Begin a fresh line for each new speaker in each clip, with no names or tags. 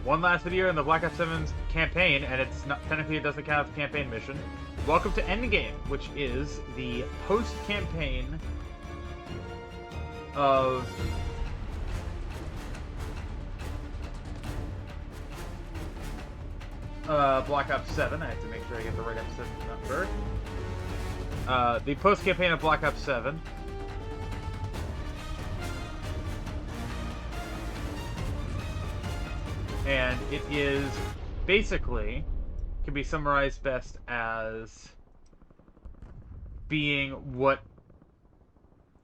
one last video in the Black Ops 7's campaign, and it's not technically it doesn't count as a campaign mission. Welcome to Endgame, which is the post-campaign of Black Ops 7. I have to make sure I get the right episode number. The post-campaign of Black Ops 7. And it is basically, can be summarized best as being what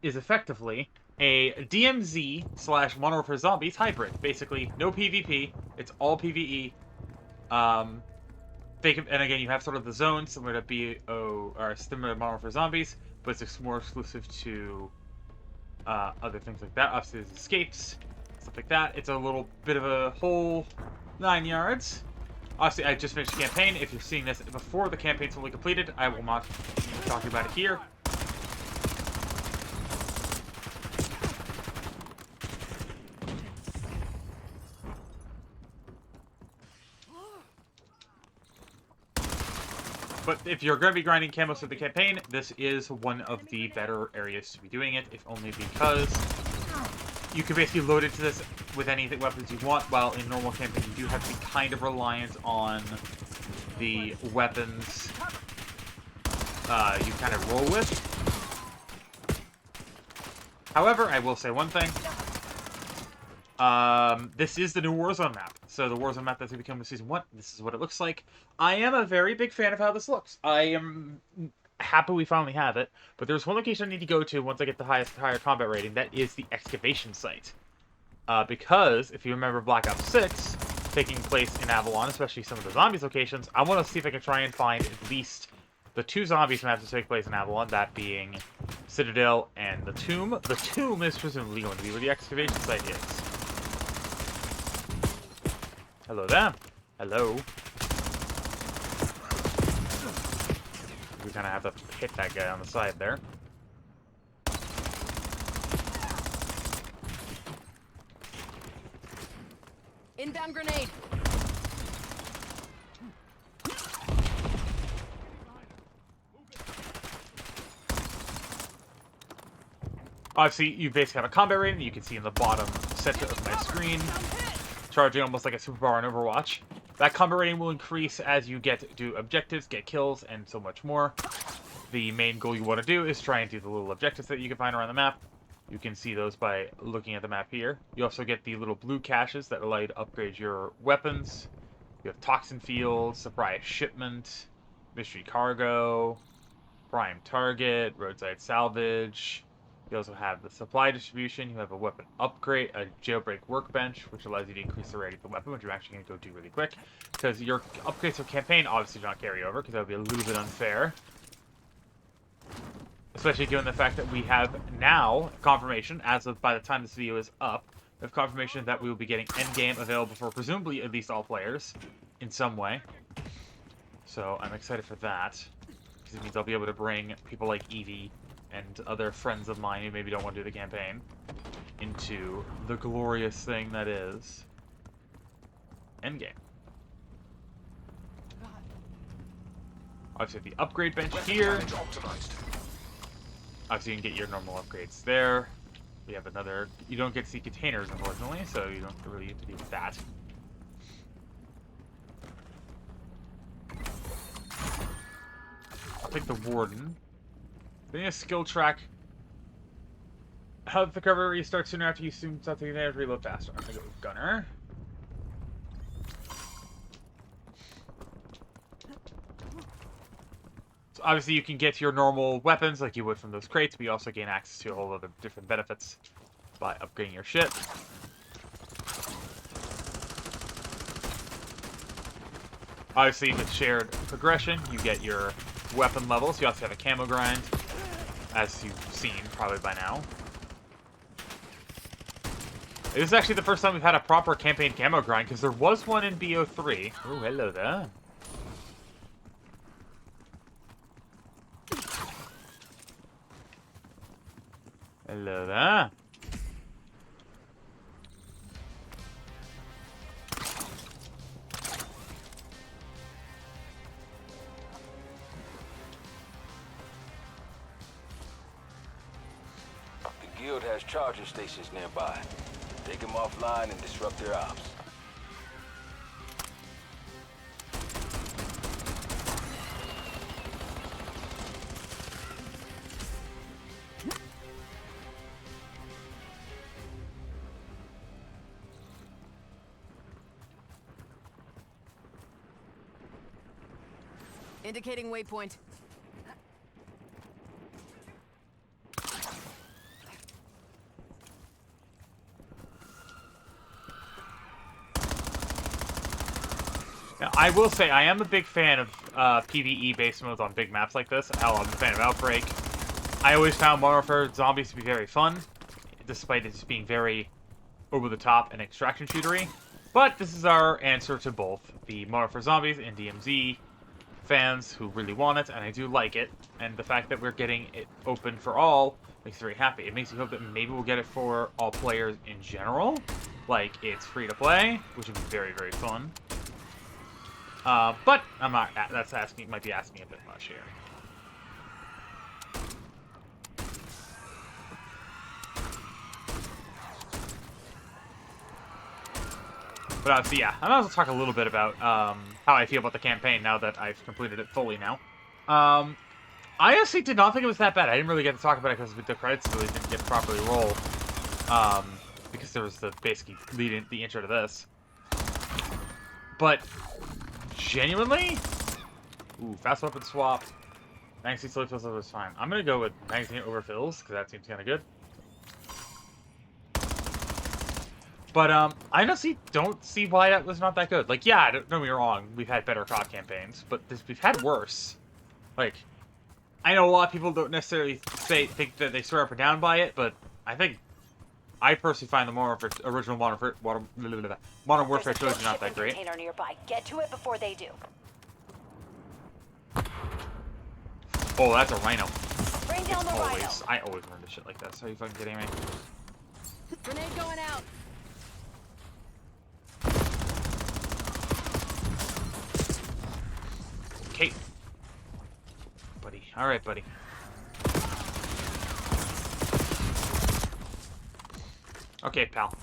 is effectively a DMZ / Modern Warfare Zombies hybrid. Basically, no PvP, it's all PvE. And again, you have sort of the zone similar to BO or similar to Modern Warfare Zombies, but it's more exclusive to other things like that. Obviously, there's escapes, stuff like that. It's a little bit of a whole 9 yards. Obviously, I just finished the campaign. If you're seeing this before the campaign's fully completed, I will not be talking about it here. But if you're going to be grinding camos through the campaign, this is one of the better areas to be doing it, if only because you can basically load into this with any weapons you want, while in normal campaign you do have to be kind of reliant on the weapons you kind of roll with. However, I will say one thing. This is the new Warzone map. So the Warzone map that's going to become with Season 1, this is what it looks like. I am a very big fan of how this looks. I am happy we finally have it, but there's one location I need to go to once I get the higher combat rating. That is the excavation site. Because, if you remember Black Ops 6, taking place in Avalon, especially some of the zombies locations, I want to see if I can try and find at least the 2 zombies maps that take place in Avalon, that being Citadel and the Tomb. The Tomb is presumably going to be where the excavation site is. Hello there. Hello. We kind of have to hit that guy on the side there.
Inbound grenade.
Obviously, you basically have a combat rating that you can see in the bottom center of my screen, charging almost like a superpower in Overwatch. That combat rating will increase as you do objectives, get kills, and so much more. The main goal you want to do is try and do the little objectives that you can find around the map. You can see those by looking at the map here. You also get the little blue caches that allow you to upgrade your weapons. You have toxin fields, surprise shipment, mystery cargo, prime target, roadside salvage. You also have the supply distribution. You have a weapon upgrade, a jailbreak workbench, which allows you to increase the rating of the weapon, which I'm actually going to go do really quick. Because your upgrades for campaign obviously do not carry over, because that would be a little bit unfair. Especially given the fact that we have now confirmation, as of by the time this video is up, we have confirmation that we will be getting Endgame available for presumably at least all players in some way. So I'm excited for that, because it means I'll be able to bring people like Evie and other friends of mine who maybe don't want to do the campaign into the glorious thing that is Endgame. Obviously, the upgrade bench here. Obviously, you can get your normal upgrades there. We have another. You don't get to see containers, unfortunately, so you don't really get to do that. I'll take the Warden. Then a skill track. Health recovery starts sooner after you assume something there to reload faster. I'm gonna go with Gunner. So obviously you can get your normal weapons like you would from those crates, but you also gain access to a whole other different benefits by upgrading your shit. Obviously with shared progression, you get your weapon levels. You also have a camo grind, as you've seen probably by now. This is actually the first time we've had a proper campaign camo grind, because there was one in BO3. Oh, hello there. Hello there.
Guild has charger stations nearby. Take them offline and disrupt their ops.
Indicating waypoint.
Now, I will say, I am a big fan of PvE-based modes on big maps like this. Hell, I'm a fan of Outbreak. I always found Modern Warfare Zombies to be very fun, despite it just being very over-the-top and extraction shootery. But this is our answer to both the Modern Warfare Zombies and DMZ fans who really want it, and I do like it. And the fact that we're getting it open for all makes me very happy. It makes me hope that maybe we'll get it for all players in general. Like, it's free to play, which would be very, very fun. But I'm not. That's asking. Might be asking a bit much here. But obviously, yeah. I'm also talk a little bit about how I feel about the campaign now that I've completed it fully now. I honestly did not think it was that bad. I didn't really get to talk about it because the credits really didn't get to properly roll. Because there was the basically the intro to this. But genuinely, ooh, fast weapon swap. Magazine slowly fills up is fine. I'm gonna go with magazine overfills because that seems kind of good. But I honestly don't see why that was not that good. Like, yeah, don't get me wrong, we've had better COD campaigns, but we've had worse. Like, I know a lot of people don't necessarily think that they swear up or down by it, but I personally find the original Modern Warfare trilogy not that great.
Container nearby. Get to it before they do.
Oh, that's a rhino.
Bring down the rhino.
I always run into shit like that. So are you fucking kidding me?
Grenade going out.
Okay. Buddy. Alright, buddy. Okay, pal.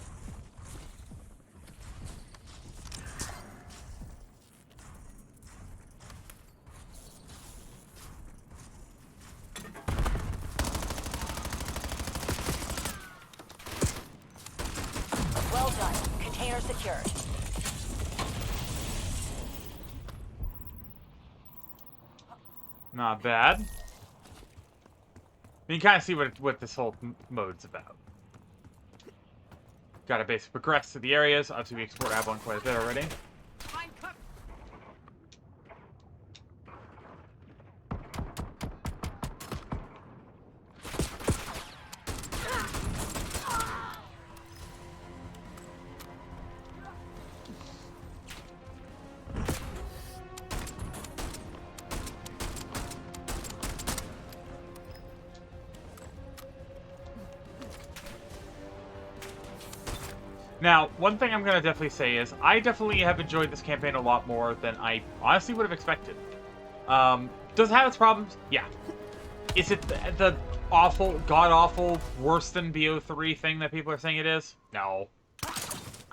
Well done. Container secured.
Not bad. You can kind of see what this whole mode's about. Got to basically progress to the areas. Obviously, we explored Avalon quite a bit already. Now, one thing I'm going to definitely say is, I definitely have enjoyed this campaign a lot more than I honestly would have expected. Does it have its problems? Yeah. Is it the awful, god-awful, worse than BO3 thing that people are saying it is? No.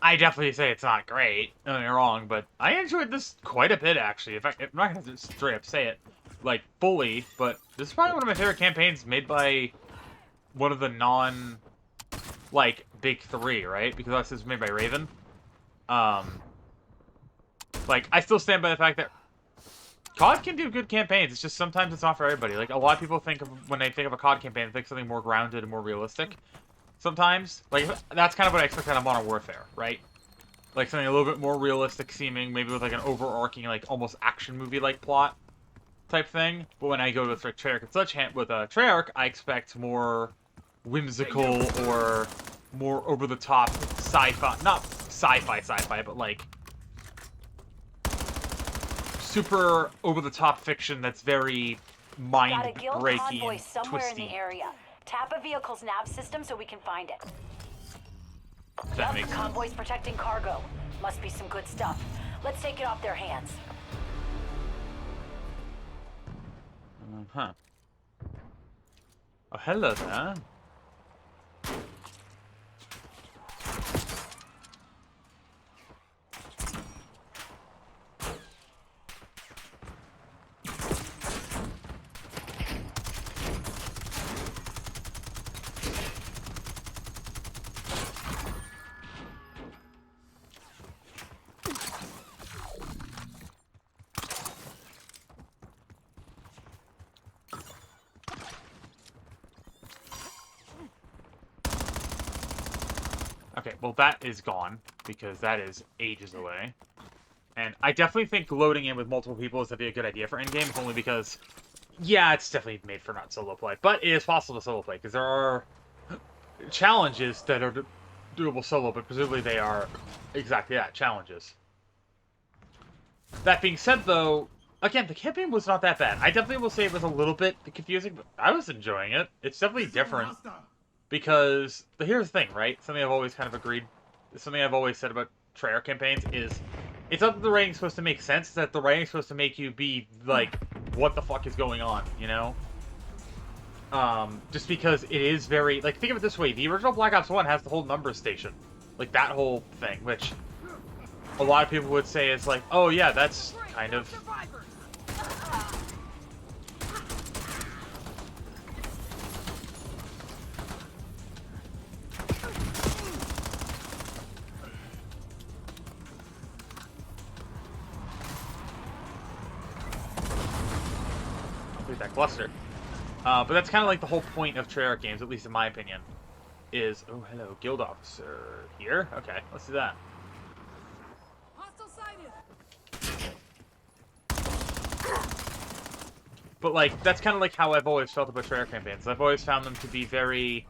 I definitely say it's not great, don't get me wrong, but I enjoyed this quite a bit, actually. In fact, I'm not going to straight up say it, like, fully, but this is probably one of my favorite campaigns made by one of the like, big three, right? Because this was made by Raven. Like, I still stand by the fact that COD can do good campaigns. It's just sometimes it's not for everybody. Like, a lot of people think of, when they think of a COD campaign, they think something more grounded and more realistic. Sometimes. Like, that's kind of what I expect out of Modern Warfare, right? Like, something a little bit more realistic seeming, maybe with, like, an overarching, like, almost action movie-like plot type thing. But when I go with, like, Treyarch and Sledgehammer, with Treyarch, I expect more whimsical or more over-the-top sci-fi, not sci-fi, but like super over-the-top fiction that's very
Got a guild
mind-breaking
convoy
and
somewhere
twisty.
in the area. Tap a vehicle's nav system so we can find it.
That makes sense.
Convoy's protecting cargo. Must be some good stuff. Let's take it off their hands.
Huh. Oh, hello there. well, that is gone, because that is ages away. And I definitely think loading in with multiple people is definitely a good idea for endgame, if only because, yeah, it's definitely made for not solo play. But it is possible to solo play, because there are challenges that are doable solo, but presumably they are exactly that, challenges. That being said, though, again, the campaign was not that bad. I definitely will say it was a little bit confusing, but I was enjoying it. It's definitely different, because here's the thing, right? Something I've always kind of agreed, something I've always said about Treyarch campaigns is, it's not that the writing's supposed to make sense, it's that the writing's supposed to make you be like, what the fuck is going on, you know? Just because it is very, like, think of it this way, the original Black Ops 1 has the whole numbers station. Like, that whole thing, which a lot of people would say is like, oh yeah, that's kind of... Look at that cluster. But that's kind of like the whole point of Treyarch games, at least in my opinion, is... Oh, hello, guild officer here? Okay, let's do that.
Hostile sighted.
But, like, that's kind of like how I've always felt about Treyarch campaigns. I've always found them to be very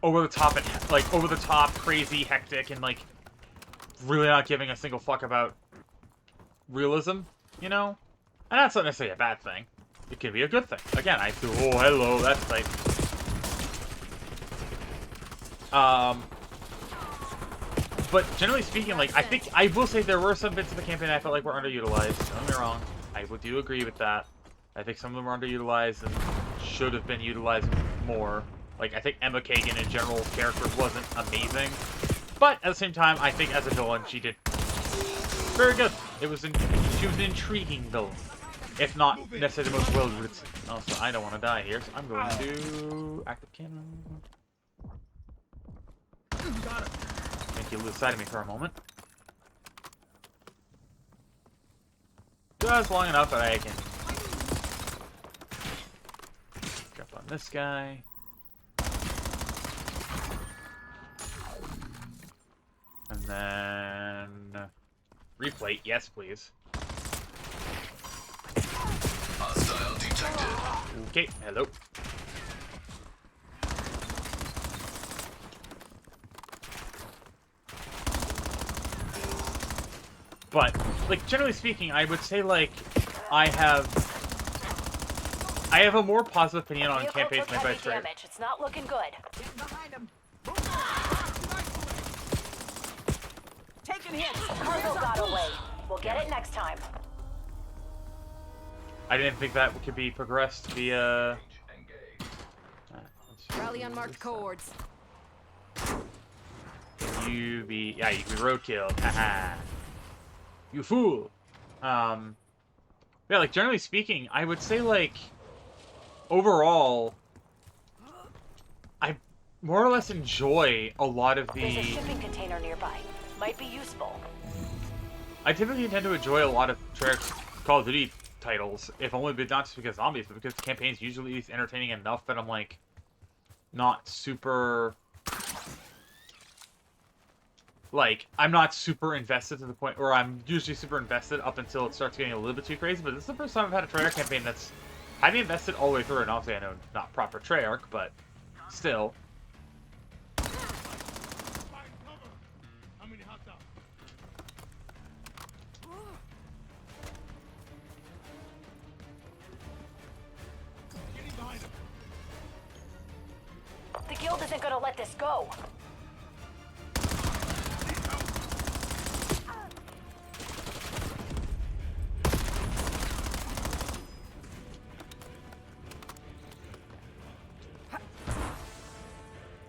over-the-top and, like, over-the-top, crazy, hectic, and, like, really not giving a single fuck about realism, you know? And that's not necessarily a bad thing. It can be a good thing. Again, I do, oh, hello, that's like... But generally speaking, like, I will say there were some bits of the campaign I felt like were underutilized. Don't get me wrong. I do agree with that. I think some of them were underutilized and should have been utilized more. Like, I think Emma Kagan in general character wasn't amazing. But at the same time, I think as a villain, she did very good. She was an intriguing villain. If not necessarily the most well-written. Also, I don't want to die here, so I'm going to active cannon. Make you lose sight of me for a moment. Just long enough that I can jump on this guy. And then replate, yes please.
Hostile detected.
Okay, hello. But, like, generally speaking, I would say, like, I have a more positive opinion on
Vehicle
campaigns
took
made by
heavy
Treyarch.
damage. It's not looking good.
Getting behind him. Taking hits.
Cargo got away. We'll get it next time.
I didn't think that could be progressed via...
Rally unmarked cohorts.
You can be roadkill. Haha. You fool. Yeah, like, generally speaking, I would say, like, overall, I more or less enjoy a lot of
There's a
the...
shipping container nearby. Might be useful.
I typically tend to enjoy a lot of Treyarch's Call of Duty titles, if only but not just because zombies, but because the campaign's usually at least entertaining enough that I'm, like, not super... Like, I'm not super invested to the point where I'm usually super invested up until it starts getting a little bit too crazy, but this is the first time I've had a Treyarch campaign that's had me invested all the way through, and obviously I know not proper Treyarch, but still.
The guild isn't gonna let this go.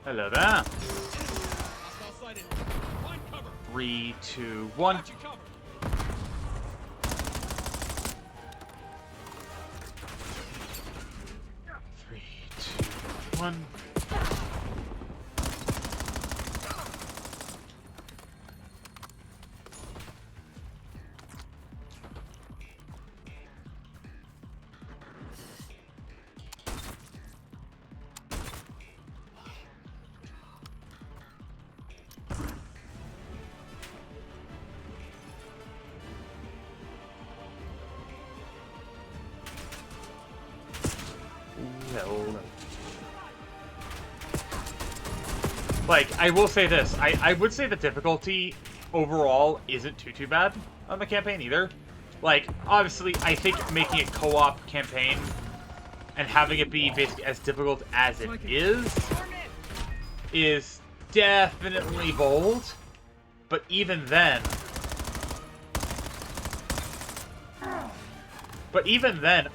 Hello there. 3, 2, 1. 3, 2, 1. Like, I will say this. I would say the difficulty overall isn't too bad on the campaign either. Like, obviously, I think making it co-op campaign and having it be basically as difficult as it is definitely bold. But even then,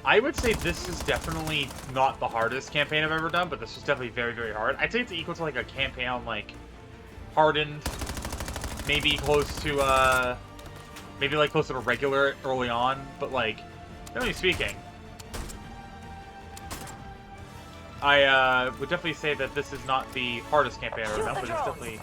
I would say this is definitely not the hardest campaign I've ever done, but this was definitely very, very hard. I'd say it's equal to, like, a campaign on, like, Hardened, maybe close to, maybe, like, close to a regular early on, but, like, generally speaking, I, would definitely say that this is not the hardest campaign I've ever done, but it's definitely...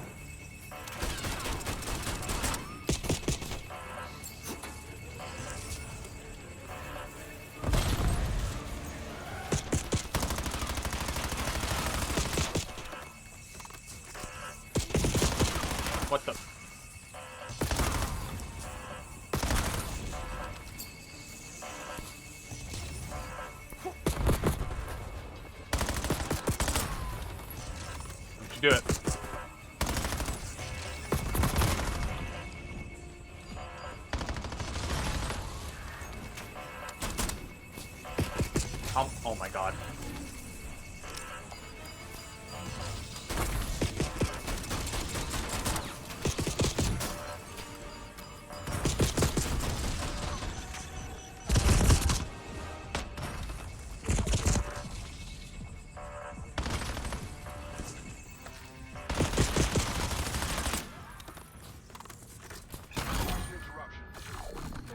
What the? Don't you do it. Oh my god.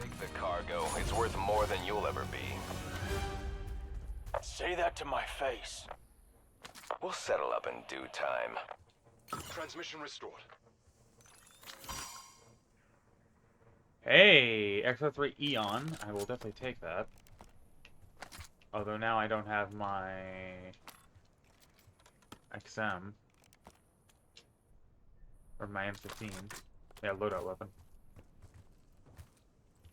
Take the cargo. It's worth more than you'll ever be.
Say that to my face.
We'll settle up in due time.
Transmission restored.
Hey, XO3 Eon. I will definitely take that. Although now I don't have my XM. Or my M15. Yeah, loadout weapon.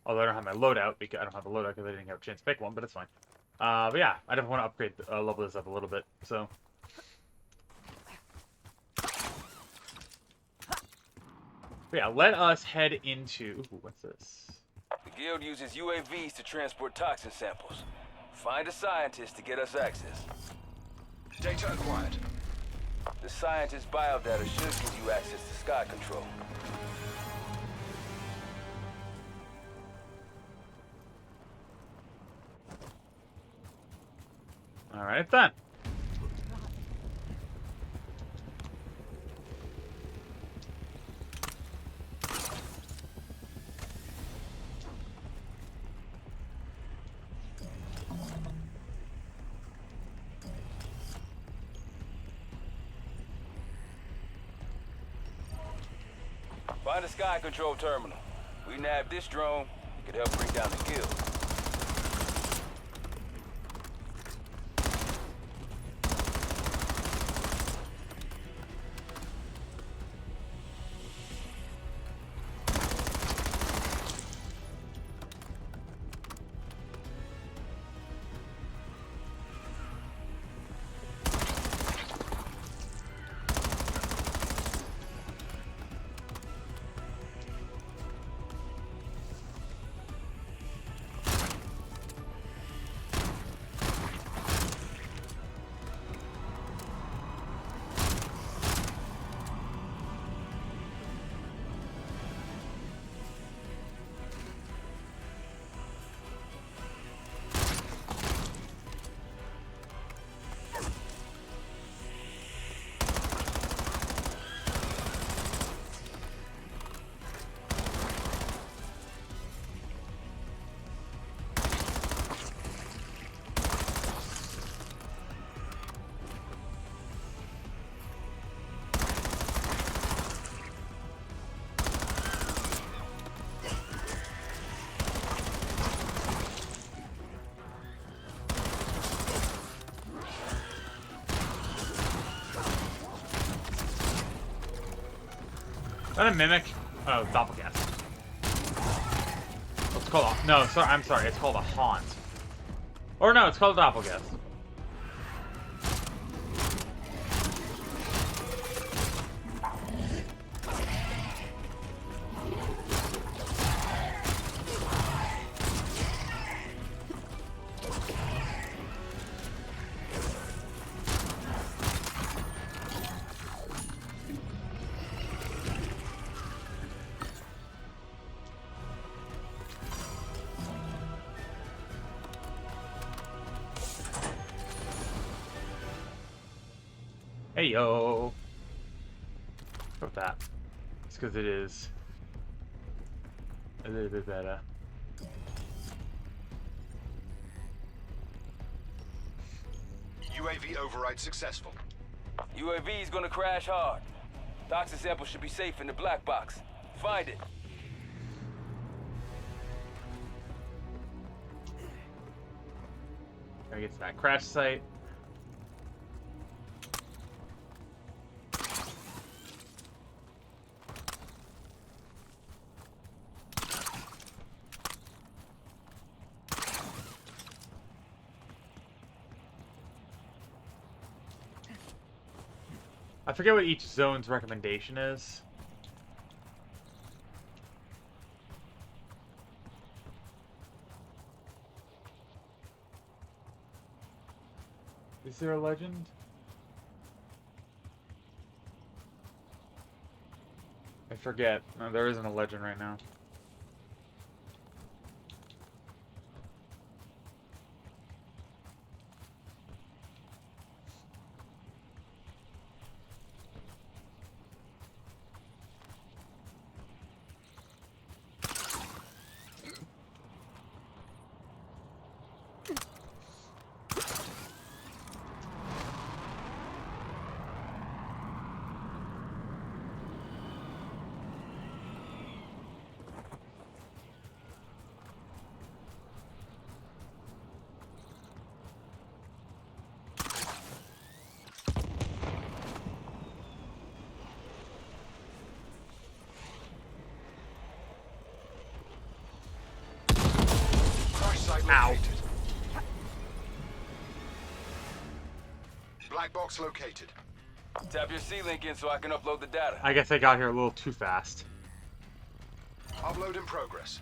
Although I don't have my loadout, because I don't have a loadout because I didn't have a chance to pick one, but it's fine. But yeah, I definitely want to upgrade, level this up a little bit, so. But yeah, let us head into... Ooh, what's this?
The guild uses UAVs to transport toxin samples. Find a scientist to get us access.
Data acquired.
The scientist's biodata should give you access to sky control.
Alright then.
Find a sky control terminal. We nab this drone, it could help bring down the guild.
Is that a mimic? Oh, doppelganger. It's called a... No, sorry, I'm sorry. It's called a haunt. Or no, it's called a doppelganger. Hey yo. Go with that. It's because it is a little bit better.
UAV override successful.
UAV is gonna crash hard. Toxin sample should be safe in the black box. Find it.
Gotta get to that crash site. I forget what each zone's recommendation is. Is there a legend? I forget. No, there isn't a legend right now.
Crash site
Ow.
located. Black box located.
Tap your C-Link in so I can upload the data.
I guess I got here a little too fast.
Upload in progress.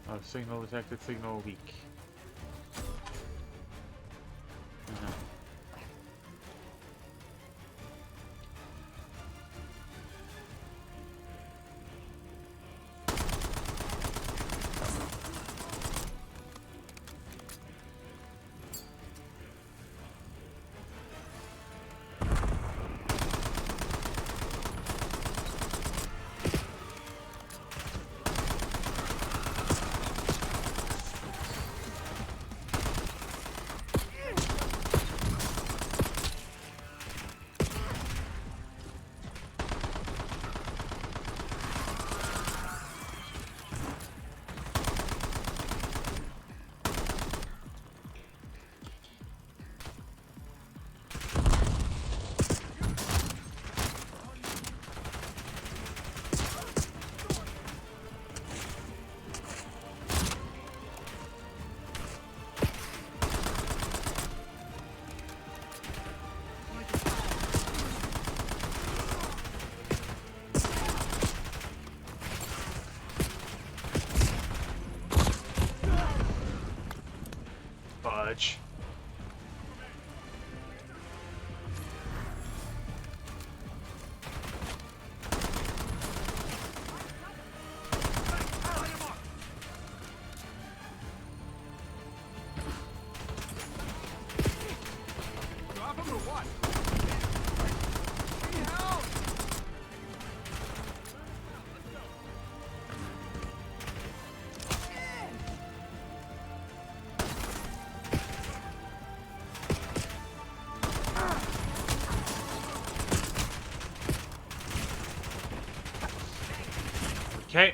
Oh, signal detected, signal weak. Mhm. Fudge. Okay.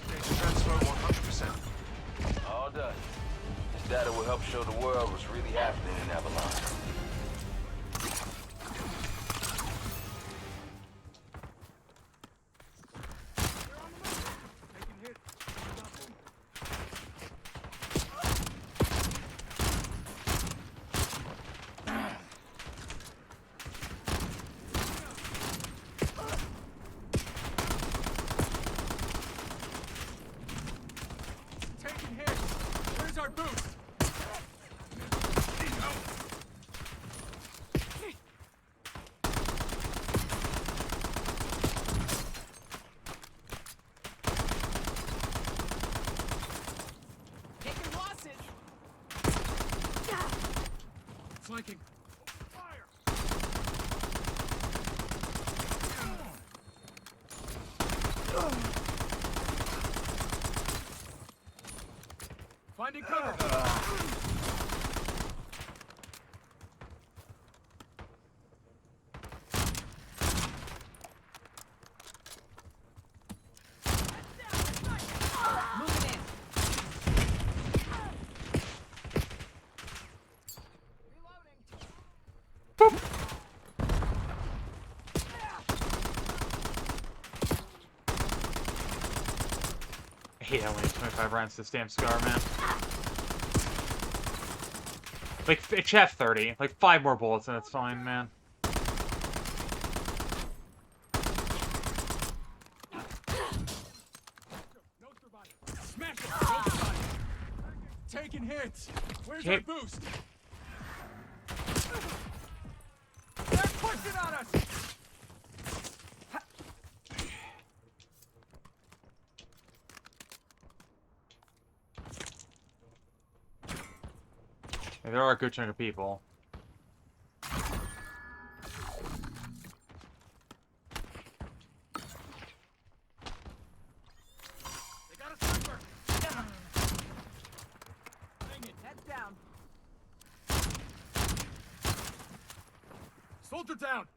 Data transfer 100%.
All done. This data will help show the world what's really happening in Avalon.
Finding cover.
Moving in.
I hate how only 25 rounds to this damn scar, man. Like, it should have 30. Like, 5 more bullets and it's fine, man.
No survivor. Smash it. No survivor. Taking hits. Where's our boost? They're pushing on us.
Like, there are a good chunk of people.
They got a sniper.
Hang it. Head down.
Soldier down.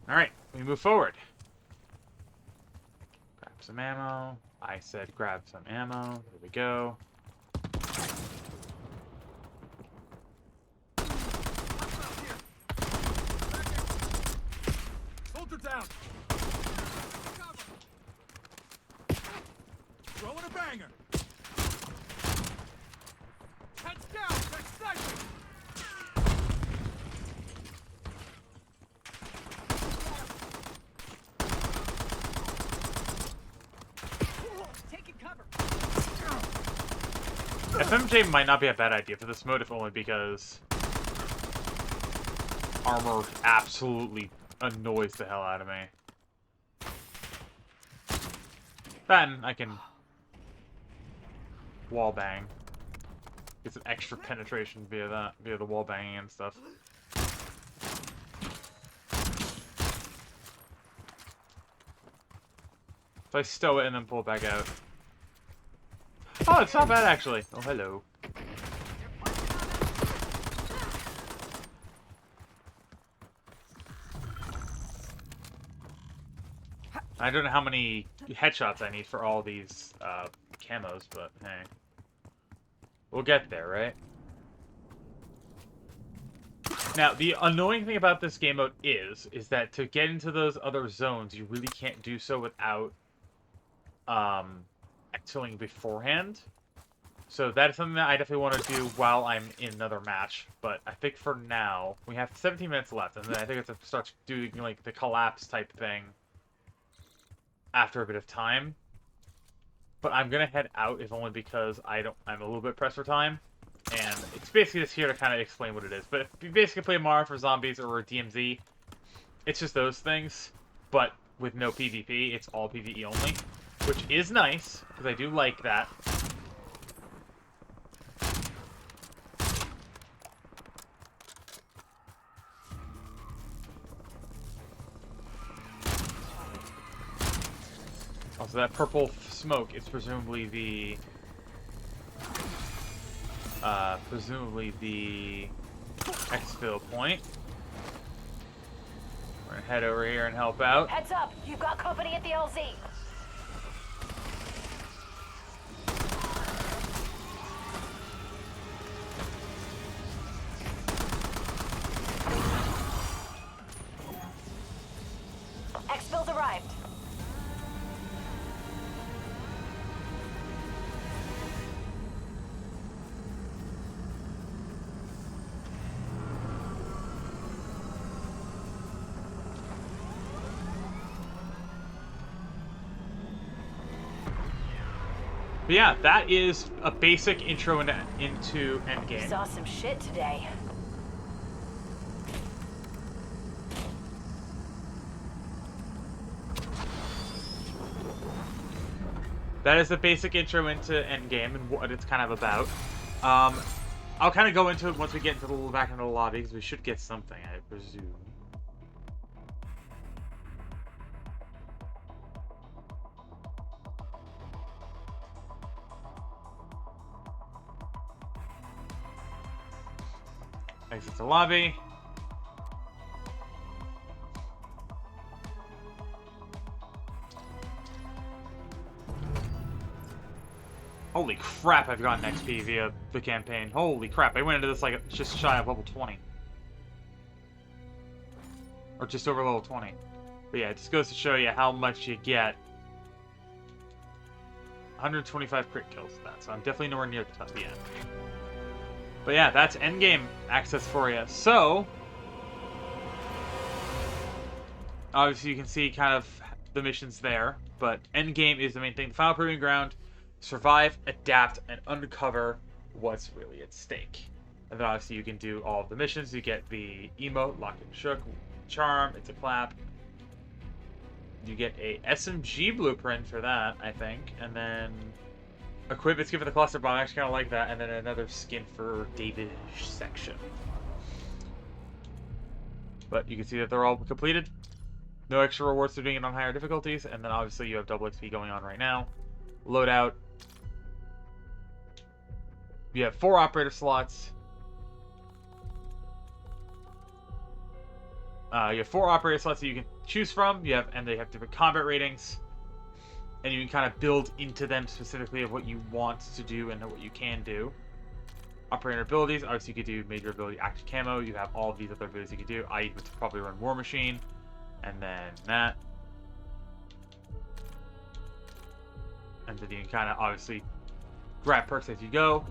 Alright, we move forward. Grab some ammo. I said grab some ammo. Here we go.
Soldier down. Throwing a banger. Heads down. They're sniping.
Taking cover.
FMJ might not be a bad idea for this mode, if only because armor absolutely annoys the hell out of me. Then I can wall bang. Get some extra penetration via the wall banging and stuff. So I stow it and then pull it back out. Oh, it's not bad actually. Oh, hello. I don't know how many headshots I need for all these camos, but hey. We'll get there, right? Now, the annoying thing about this game mode is that to get into those other zones, you really can't do so without exfilling beforehand. So that is something that I definitely want to do while I'm in another match. But I think for now, we have 17 minutes left, and then I think I have to start doing like the collapse type thing after a bit of time. But I'm gonna head out if only because I'm a little bit pressed for time. And it's basically just here to kind of explain what it is. But if you basically play Mario for Zombies or DMZ, it's just those things, but with no PvP. It's all PvE only, which is nice, because I do like that. Also, that purple smoke is presumably the exfil point. We're gonna head over here and help out.
Heads up, you've got company at the LZ. Exfil's arrived.
But yeah, that is a basic intro into
You
Endgame.
saw some shit today.
That is the basic intro into Endgame and what it's kind of about. I'll kind of go into it once we get into back into the lobby, because we should get something, I presume. Exit the lobby. Holy crap, I've gotten XP via the campaign. Holy crap, I went into this like just shy of level 20. Or just over level 20. But yeah, it just goes to show you how much you get. 125 crit kills with that, so I'm definitely nowhere near the top of the end. But yeah, that's endgame access for you. So, obviously you can see kind of the missions there, but endgame is the main thing. The final proving ground, survive, adapt, and uncover what's really at stake. And then obviously you can do all of the missions. You get the emote, lock and shook, charm, it's a clap. You get a SMG blueprint for that, I think, and then equipment skin for the cluster bomb. I actually kind of like that, and then another skin for David's section. But you can see that they're all completed. No extra rewards for doing it on higher difficulties, and then obviously you have double XP going on right now. Loadout. You have 4 operator slots. You have 4 operator slots that you can choose from. And they have different combat ratings, and you can kind of build into them specifically of what you want to do and what you can do. Operator abilities, obviously you could do major ability, active camo. You have all of these other abilities you could do. I would probably run War Machine, and then that. And then you can kind of obviously grab perks as you go.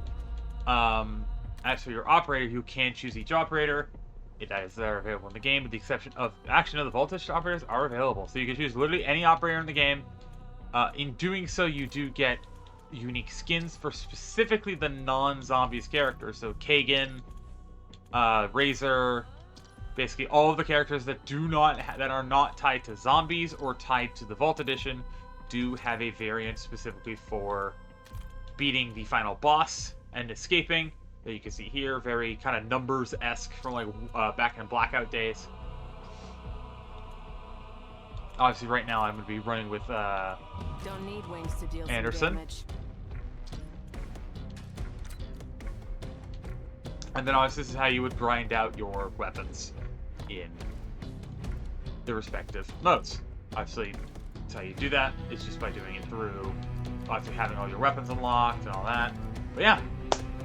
As for your operator, you can choose each operator. They're available in the game, with the exception of the voltage operators are available. So you can choose literally any operator in the game. In doing so, you do get unique skins for specifically the non-zombies characters. So Kagan, Razor, basically all of the characters that that are not tied to zombies or tied to the Vault Edition do have a variant specifically for beating the final boss and escaping. That you can see here, very kind of numbers-esque from like back in Blackout days. Obviously, right now I'm going to be running with
Don't need wings to deal
Anderson.
some damage.
And then obviously this is how you would grind out your weapons in the respective modes. Obviously, that's how you do that. It's just by doing it through obviously having all your weapons unlocked and all that. But yeah.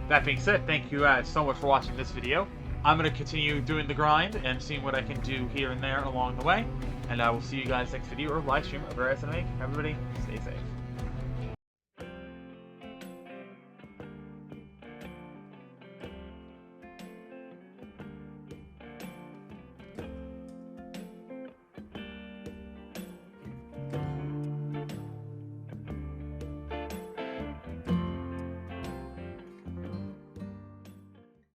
That being said, thank you guys so much for watching this video. I'm going to continue doing the grind and seeing what I can do here and there along the way. And I will see you guys next video or live stream over SNMake. Everybody, stay safe.